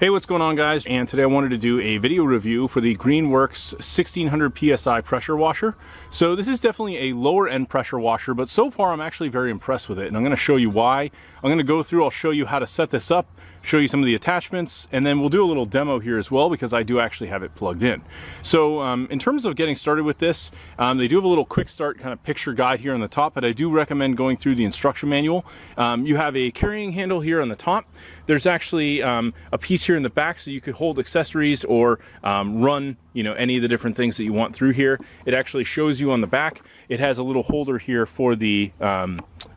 Hey, what's going on, guys? And today I wanted to do a video review for the Greenworks 1600 PSI pressure washer. So this is definitely a lower end pressure washer, but so far I'm actually very impressed with it, and I'm going to show you why. I'm going to go through, I'll show you how to set this up, show you some of the attachments, and then we'll do a little demo here as well because I do actually have it plugged in. So in terms of getting started with this, they do have a little quick start kind of picture guide here on the top, but I do recommend going through the instruction manual. You have a carrying handle here on the top. There's actually a piece here in the back so you could hold accessories or run any of the different things that you want through here. It actually shows you on the back. It has a little holder here for the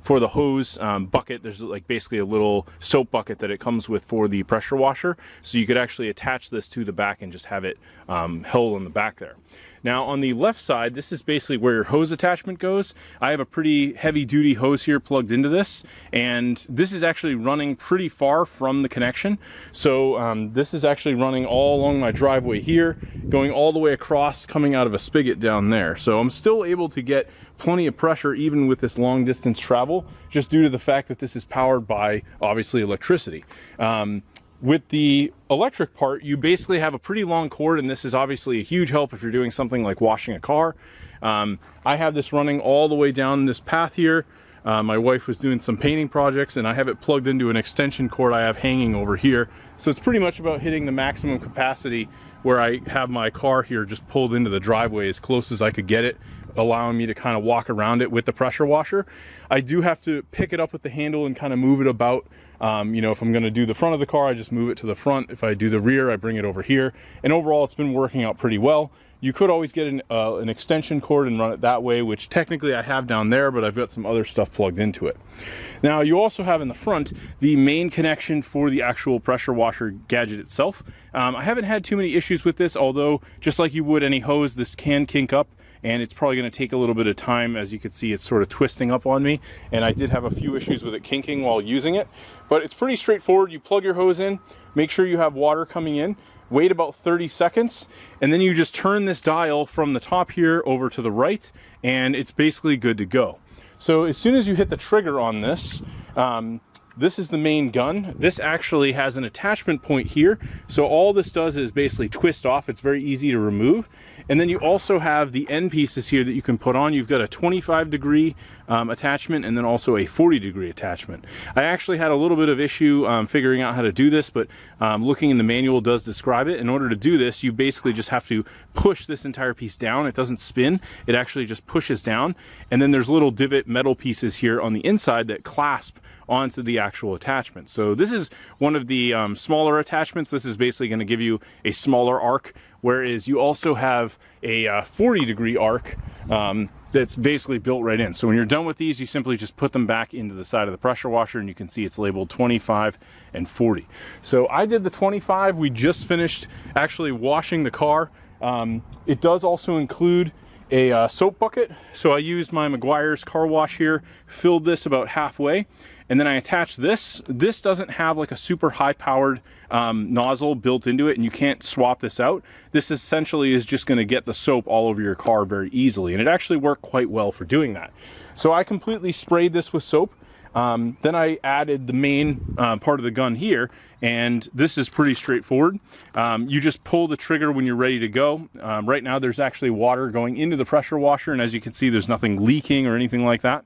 hose bucket. There's like basically a little soap bucket that it comes with for the pressure washer, so you could actually attach this to the back and just have it held in the back there. Now on the left side, this is basically where your hose attachment goes. I have a pretty heavy duty hose here plugged into this, and this is actually running pretty far from the connection. So this is actually running all along my driveway here, going all the way across, coming out of a spigot down there. So I'm still able to get plenty of pressure even with this long distance travel, just due to the fact that this is powered by obviously electricity. With the electric part, you basically have a pretty long cord, and this is obviously a huge help if you're doing something like washing a car. I have this running all the way down this path here. My wife was doing some painting projects, and I have it plugged into an extension cord I have hanging over here. So it's pretty much about hitting the maximum capacity where I have my car here just pulled into the driveway as close as I could get it, allowing me to kind of walk around it with the pressure washer. I do have to pick it up with the handle and kind of move it about. If I'm going to do the front of the car, I just move it to the front. If I do the rear, I bring it over here. And overall, it's been working out pretty well. You could always get an extension cord and run it that way, which technically I have down there, but I've got some other stuff plugged into it. Now, you also have in the front the main connection for the actual pressure washer gadget itself. I haven't had too many issues with this, although just like you would any hose, this can kink up, and it's probably going to take a little bit of time. As you can see, it's sort of twisting up on me, and I did have a few issues with it kinking while using it, but it's pretty straightforward. You plug your hose in, make sure you have water coming in, wait about 30 seconds, and then you just turn this dial from the top here over to the right, and it's basically good to go. So as soon as you hit the trigger on this, this is the main gun. This actually has an attachment point here. So all this does is basically twist off. It's very easy to remove. And then you also have the end pieces here that you can put on. You've got a 25-degree attachment and then also a 40-degree attachment. I actually had a little bit of issue figuring out how to do this, but looking in the manual does describe it. In order to do this, you basically just have to push this entire piece down. It doesn't spin. It actually just pushes down. And then there's little divot metal pieces here on the inside that clasp onto the actual attachment. So this is one of the smaller attachments. This is basically going to give you a smaller arc, whereas you also have a 40-degree arc that's basically built right in. So when you're done with these, you simply just put them back into the side of the pressure washer, and you can see it's labeled 25 and 40. So I did the 25. We just finished actually washing the car. It does also include a soap bucket. So I used my Meguiar's car wash here, filled this about halfway, and then I attached this. This doesn't have like a super high powered nozzle built into it, and you can't swap this out. This essentially is just going to get the soap all over your car very easily, and it actually worked quite well for doing that. So I completely sprayed this with soap. Then I added the main part of the gun here, and this is pretty straightforward. You just pull the trigger when you're ready to go. Right now there's actually water going into the pressure washer, and as you can see, there's nothing leaking or anything like that.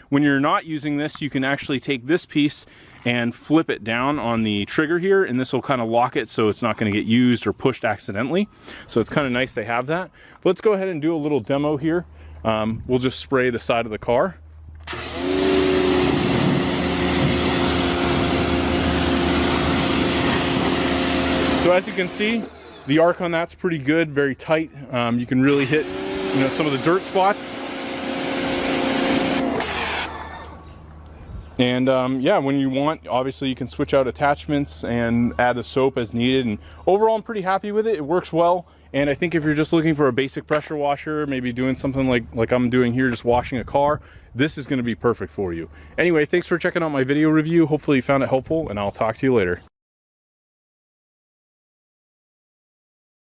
When you're not using this, you can actually take this piece and flip it down on the trigger here, and this will kind of lock it so it's not going to get used or pushed accidentally. So it's kind of nice they have that. But let's go ahead and do a little demo here. We'll just spray the side of the car. So as you can see, the arc on that's pretty good, very tight. You can really hit, some of the dirt spots. And yeah, when you want, obviously you can switch out attachments and add the soap as needed. And overall, I'm pretty happy with it. It works well. And I think if you're just looking for a basic pressure washer, maybe doing something like I'm doing here, just washing a car, this is going to be perfect for you. Anyway, thanks for checking out my video review. Hopefully you found it helpful, and I'll talk to you later.